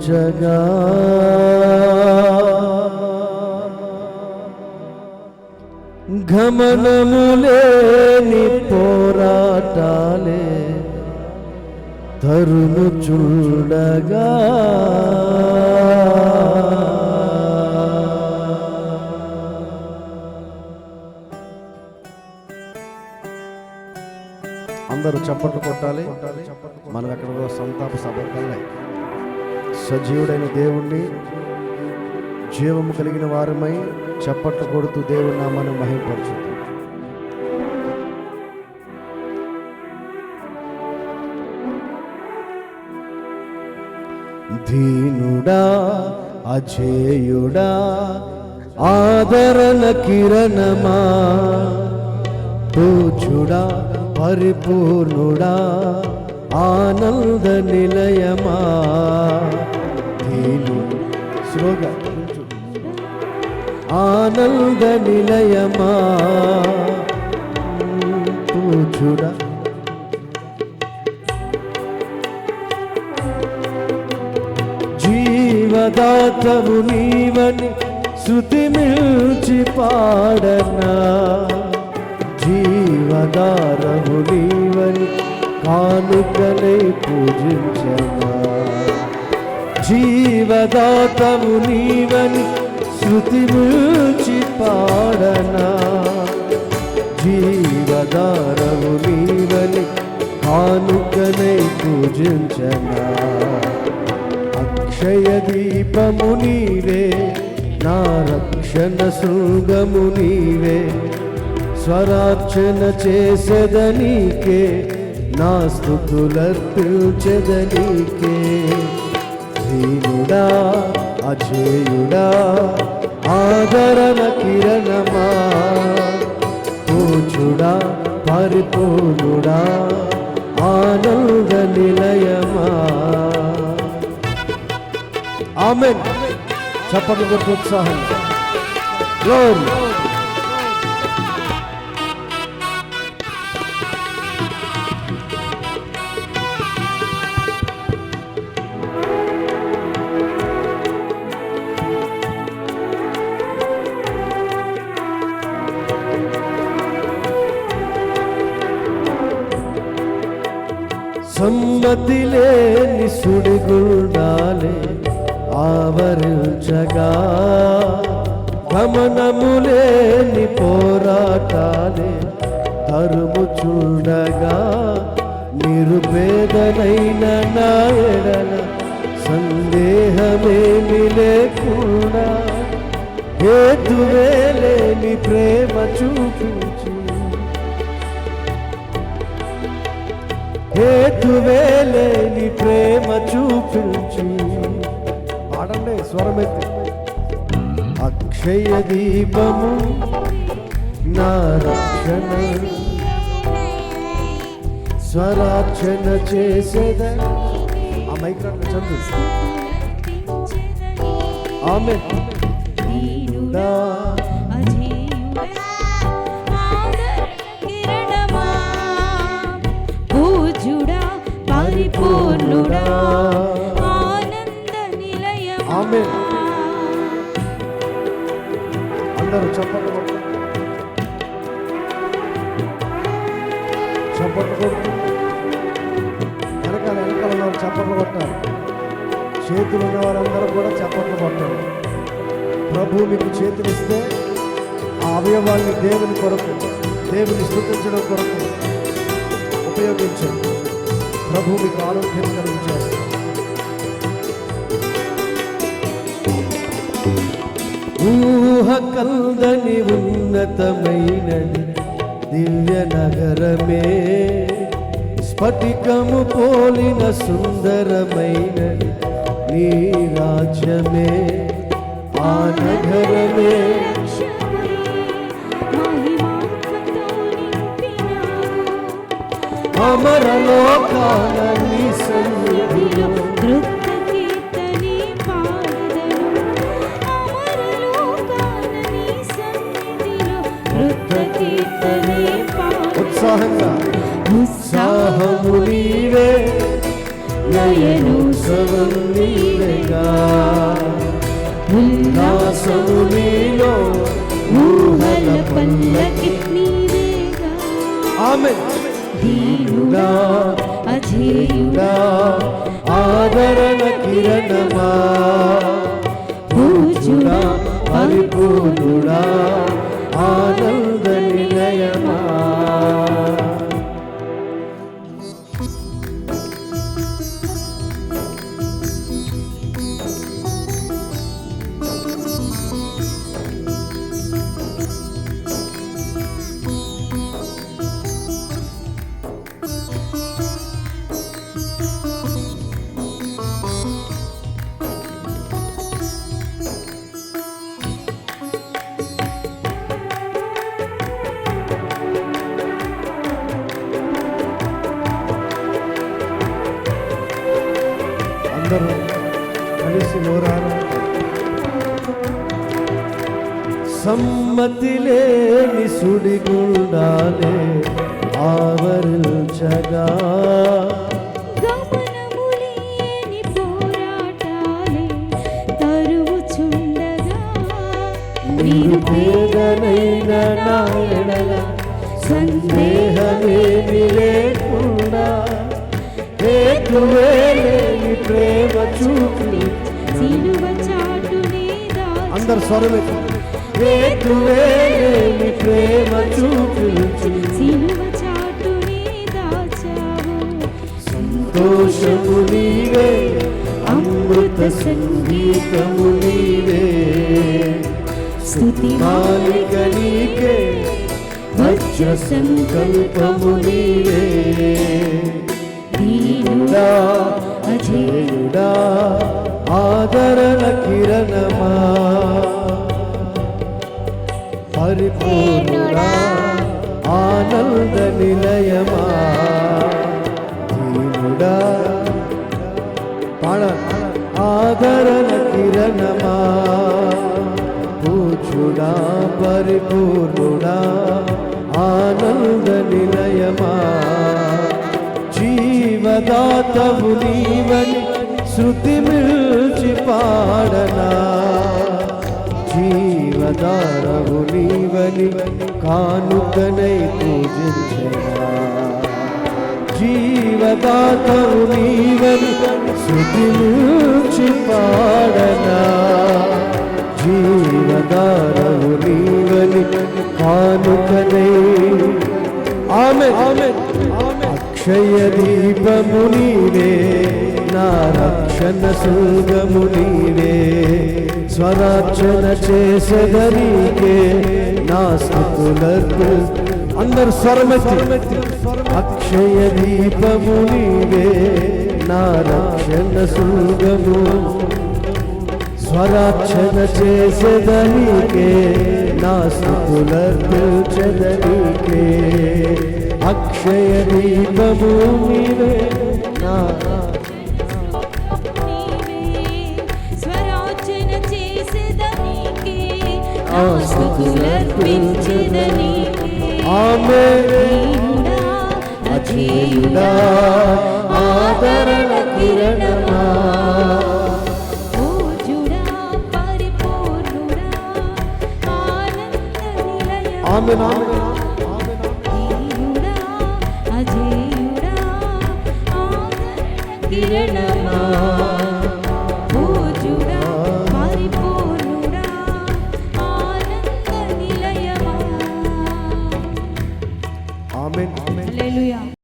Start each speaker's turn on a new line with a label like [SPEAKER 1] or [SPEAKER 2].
[SPEAKER 1] జగా గమనములేని పోరాటాలే తరుము చూడగా అందరూ చప్పట్లు కొట్టాలి. మనం ఎక్కడో సంతాప సభకల్లే సజీవుడైన దేవుణ్ణి జీవము కలిగిన వారమై చప్పట్లు కొడుతూ దేవుని నామాన్ని మహిమపరచు. దీనుడా అజేయుడా ఆదరణ కిరణమా పూజుడా పరిపూర్ణుడా ఆనంద నిలయమా దీను శ్లోగా ఆనంద నిలయమా పూజుడా జీవదాతవు నీవని శృతి మిల్చి పాడనా జీవదారవు నీవని కానుకనై పూజించనా జీవదాతవు నీవని శృతి మిల్చి పాడనా జీవదారవు నీవని కానుకనై పూజించనా అక్షయ దీపము నీవే నా రక్షణ శృంగము నీవే స్వరార్చన చేసేదనీకే నా స్తుతులర్పించెదనీకే దీనుడా అజేయుడా ఆదరణ కిరణమా పూజుడా పరిపూర్ణుడా ఆనంద నిలయమా. ఆమేన్. చప్పట్లు కొట్టు ఉత్సాహం. గ్లోరీ. సమ్మతి లేని సుడిగుండాలే ఆవరించగా గమనములేని పోరాటాలే తరుము చూడగా నిరుపేదనైన నా ఎడల సందేహమేమి లేకుండా హేతువే లేని ప్రేమ చూపించి హేతువే లేని ప్రేమ చూపించి ఆడండి స్వరమెత్తి అక్షయ దీపము నా రక్షణ స్వరార్చన చేసేదని ఆ మైక్రాన్ని చదువు. ఆమె దీనుడా
[SPEAKER 2] పరిపూర్ణుడా ఆనంద నిలయమా.
[SPEAKER 1] ఆమేన్. అందరూ చప్పట్లు కొట్టు. చప్పట్లు కొడుతూ వెనకాల చప్పట్లు కొట్టాలి. చేతులు ఉన్న వారందరూ కూడా చప్పట్లు కొట్టాలి. ప్రభు మీకు చేతులు ఇస్తే ఆ అవయవాన్ని దేవుని కొరకు దేవుని స్తుతించడం కొరకు ఉపయోగించండి. ప్రభు మీకు ఆరోగ్యం కలిగించారు. ఊహ కందని ఉన్నతమైనది దివ్య నగరమే స్ఫటికము పోలిన సుందరమైనది నీ రాజ్యమే ఆ నగరమే అమరలోకాల నీ సన్నిధిలో
[SPEAKER 2] నృత్య కీర్తని పాడెదను. అమరలోకాల నీ సన్నిధిలో నృత్య కీర్తని పాడెదను.
[SPEAKER 1] ఉత్సాహంగా ఉత్సాహము నీవే నయను సవన్ని నీవేగా ఉల్లాసము నీలో ఊహల
[SPEAKER 2] పల్లకి నీవేగా
[SPEAKER 1] ఆమేన్
[SPEAKER 2] దీనుడా అజేయుడా
[SPEAKER 1] ఆదరణ కిరణమా పూజుడా పరిపూర్ణుడా ఆనంద నిలయమా అందరూ కలిసి ఓరారు సమ్మతి లేని సుడిగుండాలే ఆవరించగా
[SPEAKER 2] గమనము లేని పోరాటాలే తరువుచుండగా
[SPEAKER 1] నిరుపేదనైన నా ఎడల సందేహమేమి లేకుండా హేతువే లేని ప్రేమ చూపి
[SPEAKER 2] సిలువ చాటునే
[SPEAKER 1] అందరు స్వరమే హేతువే లేని ప్రేమ చూపించి
[SPEAKER 2] సిలువ చాటునే దాచావు
[SPEAKER 1] సంతోషము నీవే అమృత సంగీతము నీవే
[SPEAKER 2] స్తుతి
[SPEAKER 1] మాలిక నీకే వజ్ర సంకల్పము నీవే
[SPEAKER 2] దీనుడా
[SPEAKER 1] అజేయుడా ఆదరణ కిరణమా పరిపూర్ణుడా ఆనంద నిలయమా దీనుడా పాడ ఆదరణ కిరణమా పూజుడా పరిపూర్ణుడా ఆనంద నిలయమా జీవదాతవు నీవని శృతి మిల్చి పాడనా జీవదారవు నీవని కానుకనై పూజించనా జీవదాతవు నీవని శృతి మిల్చి పాడనా జీవదారవు నీవని కానుకనై ఆమేన్ అక్షయ దీపము నీవే నా రక్షణ శృంగము నీవే స్వరార్చన చేసెదరీకే నా స్తుతులకు అందరు స్వరమెత్తి అక్షయ దీపము నీవే నా రక్షణ శృంగము స్వరార్చన చేసెదరీకే నా స్తుతులకు చెదరీకే అక్షయ దీపము నీవే నా
[SPEAKER 2] స్వరార్చన చేసేదనీకే స్తుతులర్పించెదనీకే
[SPEAKER 1] ఆమేన్
[SPEAKER 2] అజేయుడా ఆదరణ కిరణమా పూజుడా పరిపూర్ణుడా ఆనంద నిలయమా
[SPEAKER 1] ఆమేన్
[SPEAKER 2] దీనుడా అజేయుడా ఆదరణ కిరణమా పూజుడా పరిపూర్ణుడా ఆనంద నిలయమా
[SPEAKER 1] ఆమేన్
[SPEAKER 2] హల్లెలూయా.